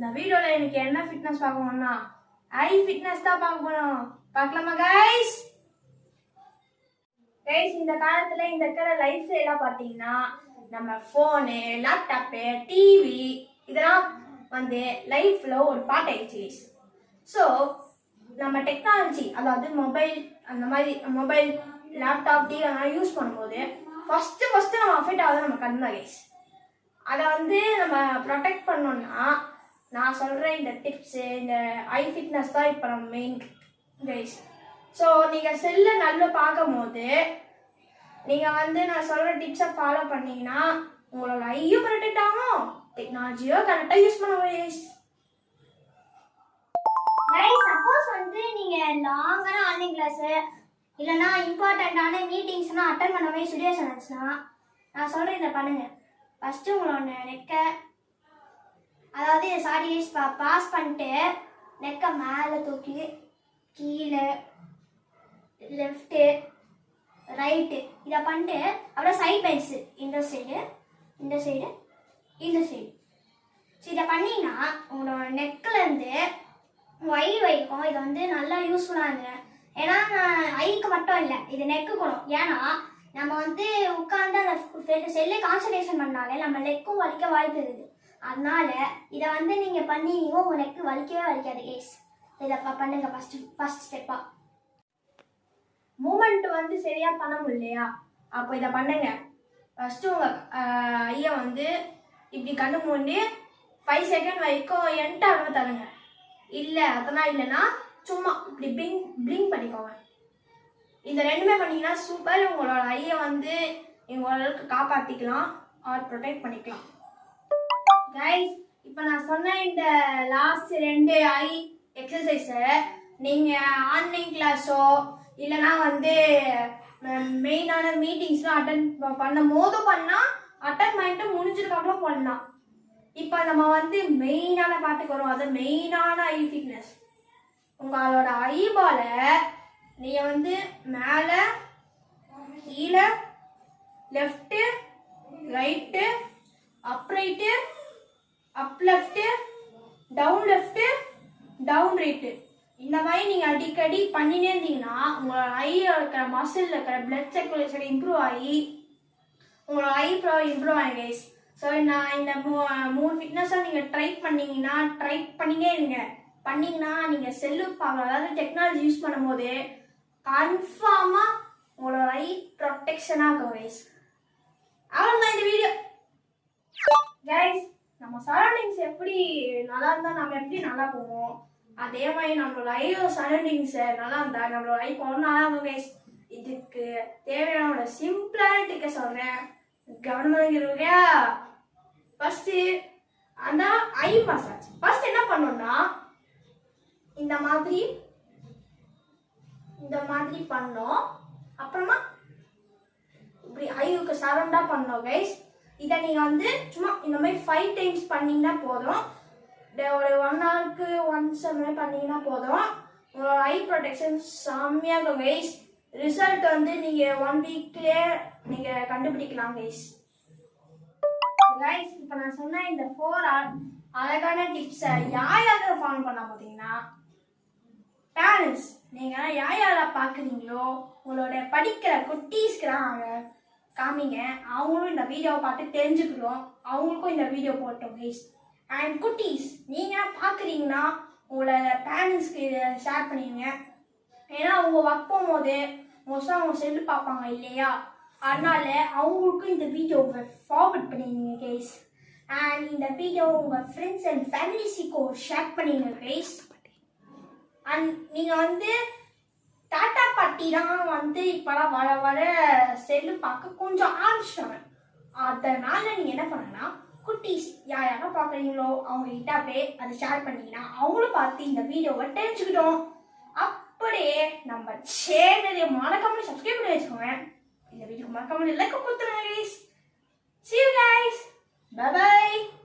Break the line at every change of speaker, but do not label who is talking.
இந்த வீடியோல எனக்கு என்ன ஃபிட்னஸ் பார்க்கணும்னா ஐ ஃபிட்னஸ் தான் பார்க்க போறோம். பார்க்கலாமா கைஸ்? கைஸ், இந்த காலத்துல இந்த இருக்கிற லைஃப் ஸ்டைலாம் பார்த்தீங்கன்னா நம்ம ஃபோனு, லேப்டாப்பு, டிவி இதெல்லாம் வந்து லைஃப்ல ஒரு பார்ட் ஆயிடுச்சு. ஸோ நம்ம டெக்னாலஜி, அதாவது மொபைல், அந்த மாதிரி மொபைல், லேப்டாப், டிவி அதெல்லாம் யூஸ் பண்ணும்போது ஃபர்ஸ்ட் நம்ம அஃபெக்ட் ஆகுது நம்ம கண் தான் கைஸ். அதை வந்து நம்ம ப்ரொடெக்ட் பண்ணோம்னா நான் சொல்கிற இந்த டிப்ஸு, இந்த ஐ ஃபிட்னஸ் தான் இப்போ நம்ம மெயின் கைஸ். ஸோ நீங்கள் செல்லை நல்லா பார்க்கும் போது நீங்கள் வந்து நான் சொல்கிற டிப்ஸை ஃபாலோ பண்ணிங்கன்னா உங்களோட ஐயும் ப்ரொடெக்ட் ஆகும், டெக்னாலஜியோ கரெக்டாக யூஸ் பண்ணுவோம் கைஸ்.
சப்போஸ் வந்து நீங்கள் லாங்கான ஆன்லைன் கிளாஸு இல்லைனா இம்பார்ட்டண்ட்டான மீட்டிங்ஸ்லாம் அட்டன் பண்ண மாதிரி சுச்சுவேஷன் இருந்துச்சுன்னா நான் சொல்கிறேன் இதை பண்ணுங்கள். ஃபஸ்ட்டு உங்களோட நெக்கை, அதாவது பாஸ் பண்ணிட்டு நெக்கை மேலே தூக்கி கீழே, லெஃப்ட்டு, ரைட்டு இதை பண்ணிட்டு அப்படியே சைட் பென்ஸு இந்த சைடு இந்த சைடு இந்த சைடு. ஸோ இதை பண்ணிங்கன்னா உங்களோட நெக்கிலேருந்து உங்கள் ஐ வரைக்கும் இது வந்து நல்லா யூஸ்ஃபுல்லாக இருங்க. ஏன்னா ஐக்கு மட்டும் இல்லை, இது நெக்குக்கணும். ஏன்னா நம்ம வந்து உட்காந்து அந்த செல்லை கான்சன்ட்ரேஷன் பண்ணாலே நம்ம நெக்கும் வலிக்க வாய்ப்பு இருக்குது. அதனால இதை வந்து நீங்கள் பண்ணீங்க உங்கள் நெக்கு வலிக்கவே வலிக்காது கேஸ். இதை பண்ணுங்க ஃபர்ஸ்ட் ஸ்டெப்பாக.
மூமெண்ட் வந்து சரியாக பண்ண முடியலையா, அப்போ இதை பண்ணுங்க. ஃபஸ்ட்டு உங்கள் ஐயை வந்து இப்படி கண்ணு மூடி 5 செகண்ட் வரைக்கும் என்ட்டாக தருங்க. இல்லை அதெல்லாம் இல்லைன்னா சும்மா இப்படி பிளிங்க் பண்ணிக்கோங்க. இந்த ரெண்டுமே பண்ணிங்கன்னா சூப்பர். உங்களோட ஐயை வந்து ஓரளவுக்கு காப்பாற்றிக்கலாம் ஆர் ப்ரொடெக்ட் பண்ணிக்கலாம் கைஸ். இப்போ நான் சொன்ன இந்த லாஸ்ட் 2 ஐ எக்ஸசைஸை நீங்கள் ஆன்லைன் கிளாஸோ இல்லைனா வந்து மெயினான மீட்டிங்ஸ்லாம் அட்டன் பண்ணும் போது பண்ணால் அட்டன் பண்ணிட்டு முடிஞ்சதுக்கப்புறம் பண்ணலாம். இப்போ நம்ம வந்து மெயினான பாட்டுக்கு வரும், அது மெயினான ஐ ஃபிட்னஸ். உங்களோட ஐபால நீங்கள் வந்து மேலே, கீழே, லெஃப்ட்டு, ரைட்டு, அப் ரைட்டு, அப் லெஃப்ட்டு, டவுன் ரைட்டு இந்த மாதிரி நீங்கள் அடிக்கடி பண்ணினே இருந்தீங்கன்னா உங்களோட ஐயில் இருக்கிற மசிலில் இருக்கிற பிளட் சர்க்குலேஷன் இம்ப்ரூவ் ஆகி உங்களோட ஐ இம்ப்ரூவ் ஆகி கைஸ். ஸோ நான் இந்த 3 ஃபிட்னஸாக நீங்கள் ட்ரை பண்ணினே இருங்க. பண்ணிங்கன்னா நீங்கள் செல்லு பார்க்கலாம், அதாவது டெக்னாலஜி யூஸ் பண்ணும் போது கன்ஃபார்மாக உங்களோட ஐ ப்ரொடெக்ஷனாக இருக்கும் கைஸ். அவ்வளோதான் இந்த வீடியோ கைஸ். நம்ம சரௌண்டிங்ஸ் எப்படி நல்லா இருந்தால் நம்ம எப்படி நல்லா போவோம், அதே மாதிரி நம்மளோட ஐயோ சரௌண்டிங்ஸ் நல்லா இருந்தால் நம்மளோட ஐ போகணும் நல்லா இருக்கும் கைஸ். இதுக்கு தேவையான சிம்பிளான டிக்கை சொல்கிறேன், கவனமாக. ஃபஸ்ட்டு அந்த ஐ மசாஜ். ஃபர்ஸ்ட் என்ன பண்ணோம்னா இந்த மாதிரி பண்ணோம், அப்புறமா இப்படி ஐக்கு சரௌண்டா பண்ணோம் கைஸ். இதை நீங்கள் வந்து சும்மா இந்த மாதிரி 5 டைம்ஸ் பண்ணிங்கன்னா போதும். ஒரு 1 ஹவருக்கு ஒன்ஸ் அந்த மாதிரி பண்ணிங்கன்னா போதும். உங்களோட ஐ ப்ரொடெக்ஷன் செம்மையாக இருக்கும் கைஸ். ரிசல்ட் வந்து நீங்கள் 1 வீக்லேயே நீங்கள் கண்டுபிடிக்கலாம் கைஸ். கைஸ், இப்போ நான் சொன்ன இந்த 4 அழகான டிப்ஸை யார் ஃபாலோ பண்ண பார்த்தீங்கன்னா பேரண்ட்ஸ், நீங்கள் யாரெல்லாம் பார்க்குறீங்களோ உங்களோட படிக்கிற குட்டீஸ்க்குலாம் காமிங்க. அவங்களும் இந்த வீடியோவை பார்த்து தெரிஞ்சுக்கிறோம், அவங்களுக்கும் இந்த வீடியோ போட்டோம் கைஸ். அண்ட் குட்டீஸ் நீங்கள் பார்க்குறீங்கன்னா உங்களோட பேரண்ட்ஸ்க்கு இதை ஷேர் பண்ணிடுங்க. ஏன்னா அவங்க ஒர்க் போகும்போது மோஸ்ட்டாக அவங்க செல்லு பார்ப்பாங்க இல்லையா, அதனால அவங்களுக்கும் இந்த வீடியோவை ஃபார்வர்ட் பண்ணிடுங்க கைஸ். அண்ட் இந்த வீடியோ உங்கள் ஃப்ரெண்ட்ஸ் அண்ட் ஃபேமிலிஸுக்கு ஷேர் பண்ணிடுங்க கைஸ். அண்ட் நீங்கள் வந்து டாட்டா பாட்டிலாம் வந்து இப்போலாம் வர செல்லு பார்க்க கொஞ்சம் ஆரம்பிச்சிட்டாங்க. அதனால நீங்கள் என்ன பண்ணுங்கன்னா குட்டீஸ் யாரெல்லாம் பார்க்குறீங்களோ அவங்க கிட்ட அப்படியே அதை ஷேர் பண்ணிங்கன்னா அவங்களும் பார்த்து இந்த வீடியோவை தெரிஞ்சுக்கிட்டோம். அப்படியே நம்ம சேனலை மறக்காம சப்ஸ்கிரைப் பண்ணி வச்சுக்கோங்க. இந்த வீடியோக்கு மறக்காம லைக் கொடுத்துருங்க guys. See you guys. Bye bye.